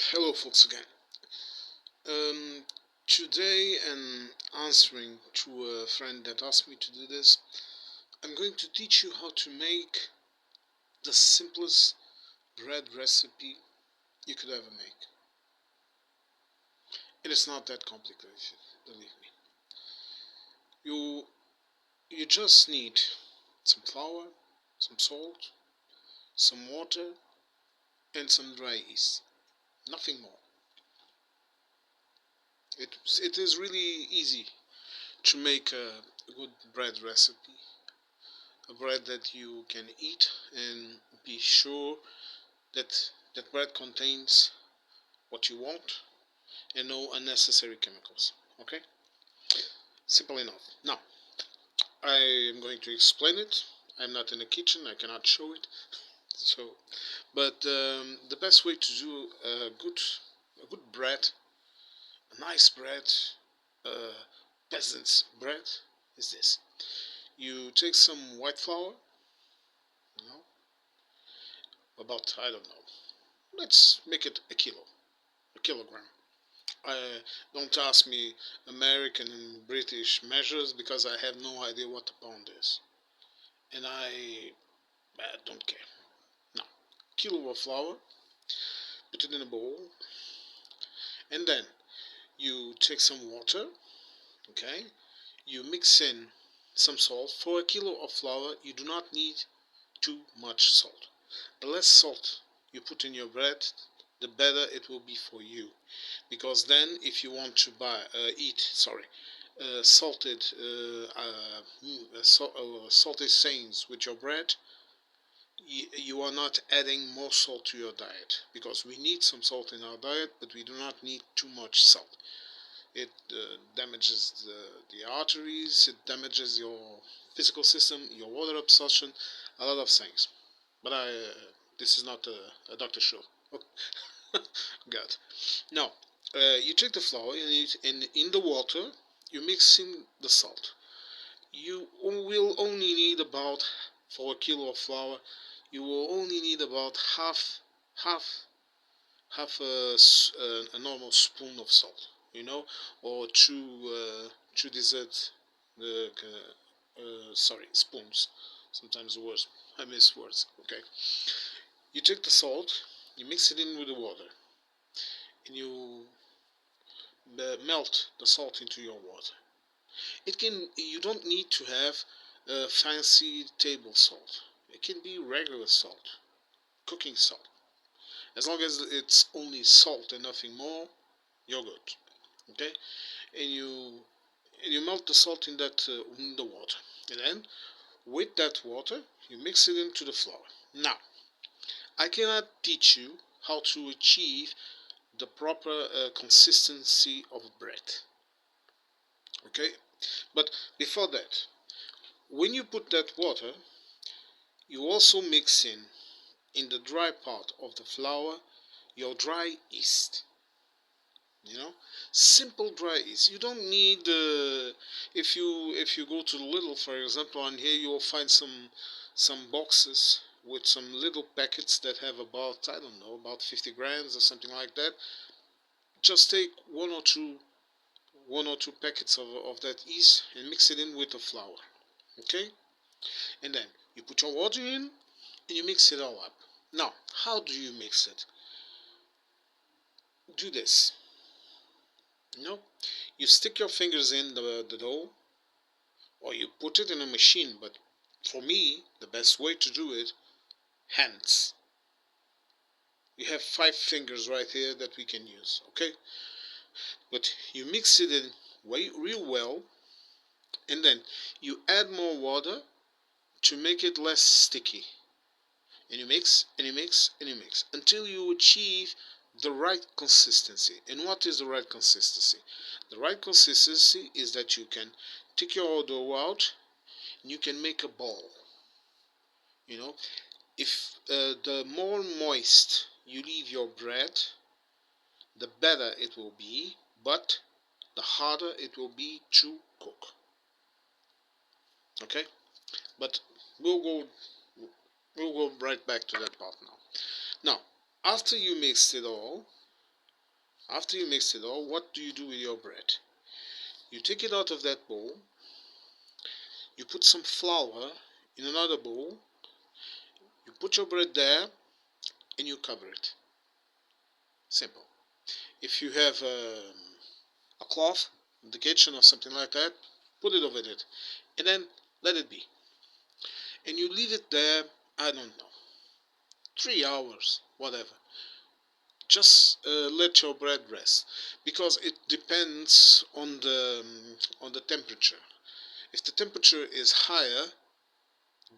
Hello, folks, again. Um, Today, and answering to a friend that asked me to do this, I'm going to teach you how to make the simplest bread recipe you could ever make. It is not that complicated, believe me. You you just need some flour, some salt, some water, and some dry yeast. Nothing more. It is really easy to make a good bread recipe, a bread that you can eat and be sure that that bread contains what you want and no unnecessary chemicals. Okay, simple enough. Now I am going to explain it. I'm not in the kitchen, I cannot show it. So but the best way to do a good bread, a nice bread, uh, peasant's bread, is this. You take some white flour, you know, about, I don't know, let's make it a kilogram. Don't ask me American and British measures because I have no idea what a pound is, and I don't care. Now, kilo of flour, put it in a bowl, and then you take some water. Okay, you mix in some salt. For a kilo of flour, you do not need too much salt. The less salt you put in your bread, the better it will be for you. Because then, if you want to salted salted things with your bread, you are not adding more salt to your diet, because we need some salt in our diet, but we do not need too much salt. It damages the arteries, it damages your physical system, your water absorption, a lot of things. But this is not a doctor show. God. Now, you take the flour and in the water you mix in the salt. You will only need about, for a kilo of flour, you will only need about half half a normal spoon of salt, or two dessert spoons. Sometimes the words, I miss words. Okay, you take the salt, you mix it in with the water, and you melt the salt into your water. You don't need to have fancy table salt. It can be regular salt, cooking salt. As long as it's only salt and nothing more, you're good. Okay, and you melt the salt in the water, and then with that water you mix it into the flour. Now, I cannot teach you how to achieve the proper consistency of bread. Okay, but before that, when you put that water, you also mix in the dry part of the flour, your dry yeast. Simple dry yeast. You don't need if you go to Lidl, for example, and here you will find some boxes with some little packets that have about, I don't know, about 50 grams or something like that. Just take one or two packets of that yeast and mix it in with the flour. Okay, and then you put your water in and you mix it all up. Now, how do you mix it? Do this. You stick your fingers in the dough, or you put it in a machine, but for me, the best way to do it, hands. You have 5 fingers right here that we can use, okay? But you mix it in real well, and then you add more water to make it less sticky. And you mix, and you mix, and you mix, until you achieve the right consistency. And what is the right consistency? The right consistency is that you can take your dough out, and you can make a ball. If the more moist you leave your bread, the better it will be, but the harder it will be to cook. Okay, but we'll go we'll go right back to that part now. Now, after you mix it all, After you mix it all, what do you do with your bread? You take it out of that bowl, you put some flour in another bowl, you put your bread there, and you cover it. Simple. If you have a cloth in the kitchen or something like that, put it over it, and then let it be. And you leave it there, I don't know, 3 hours, whatever. Just let your bread rest, because it depends on the temperature. If the temperature is higher,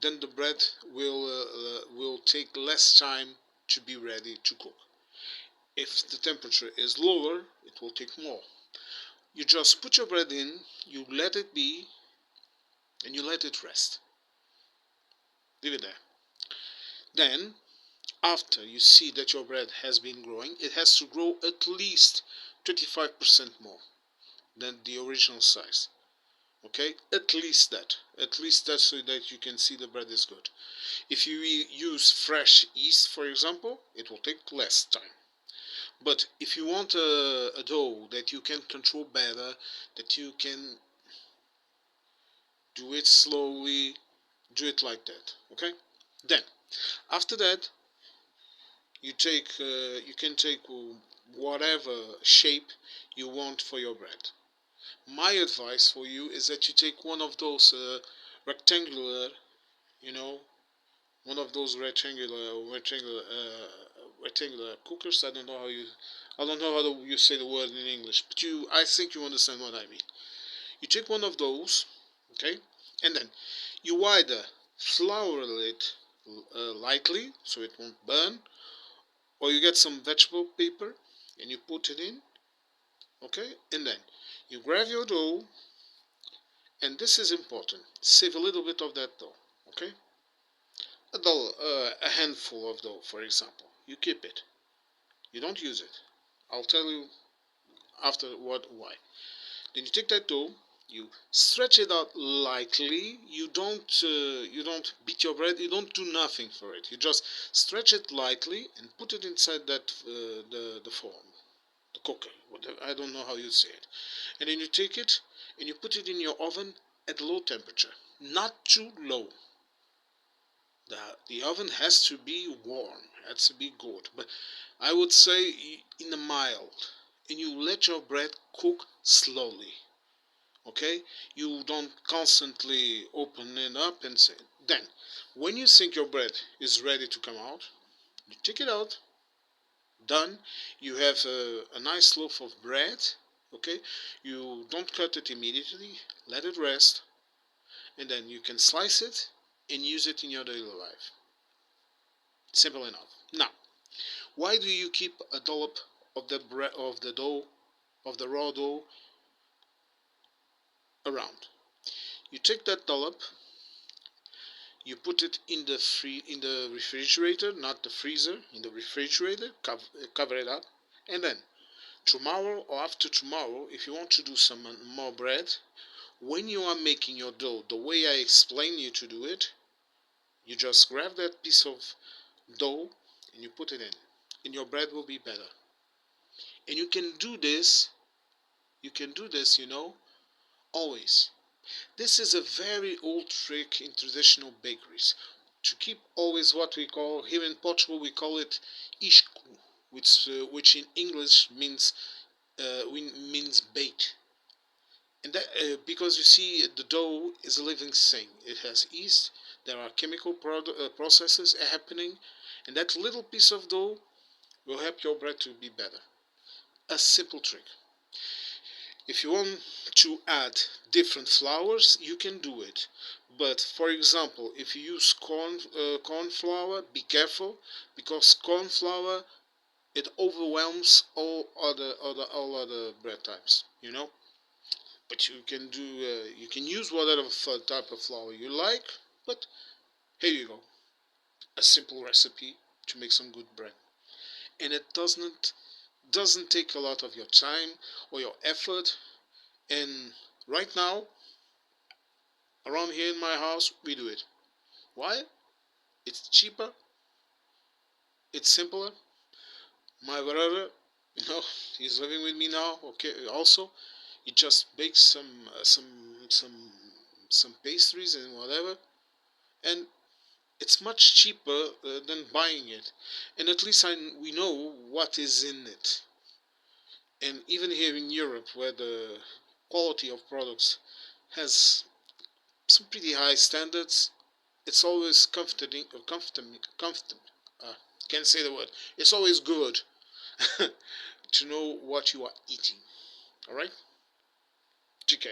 then the bread will take less time to be ready to cook. If the temperature is lower, it will take more. You just put your bread in, you let it be, and you let it rest. Leave it there. Then, after you see that your bread has been growing, it has to grow at least 25% more than the original size. Okay, at least that, so that you can see the bread is good. If you use fresh yeast, for example, it will take less time. But if you want a dough that you can control better, that you can do it slowly, do it like that. Okay, then after that, you can take whatever shape you want for your bread. My advice for you is that you take one of those rectangular, you know, one of those rectangular cookers. I don't know how you say the word in English, but I think you understand what I mean. You take one of those, okay, and then you either flour it lightly so it won't burn, or you get some vegetable paper and you put it in, okay, and then you grab your dough, and this is important. Save a little bit of that dough, okay? A handful of dough, for example. You keep it. You don't use it. I'll tell you after why. Then you take that dough, you stretch it out lightly. You don't beat your bread. You don't do nothing for it. You just stretch it lightly and put it inside that the form, the cooker. Whatever, I don't know how you say it. And then you take it and you put it in your oven at low temperature, not too low. The oven has to be warm, has to be good, but I would say in a mild, and you let your bread cook slowly. Okay, you don't constantly open it up and say. Then when you think your bread is ready to come out, you take it out. Done. You have a nice loaf of bread. Okay, you don't cut it immediately, let it rest, and then you can slice it and use it in your daily life. Simple enough. Now, why do you keep a dollop of the dough, of the raw dough, around? You take that dollop, you put it in the refrigerator, not the freezer, in the refrigerator, cover it up, and then tomorrow or after tomorrow, if you want to do some more bread, when you are making your dough the way I explain you to do it, you just grab that piece of dough and you put it in, and your bread will be better. And you can do this, always. This is a very old trick in traditional bakeries, to keep always what we call, here in Portugal we call it isco, which in English means baked. And that because you see the dough is a living thing. It has yeast. There are chemical processes happening, and that little piece of dough will help your bread to be better. A simple trick. If you want to add different flours, you can do it. But for example, if you use corn flour, be careful, because corn flour, it overwhelms all other bread types. But you can use whatever type of flour you like. But here you go, a simple recipe to make some good bread, and it doesn't take a lot of your time or your effort. And right now, around here in my house, we do it. Why? It's cheaper, it's simpler. My brother No, he's living with me now. Okay. Also, he just bakes some pastries and whatever, and it's much cheaper than buying it. And at least we know what is in it. And even here in Europe, where the quality of products has some pretty high standards, it's always can't say the word. It's always good to know what you are eating. All right? TK.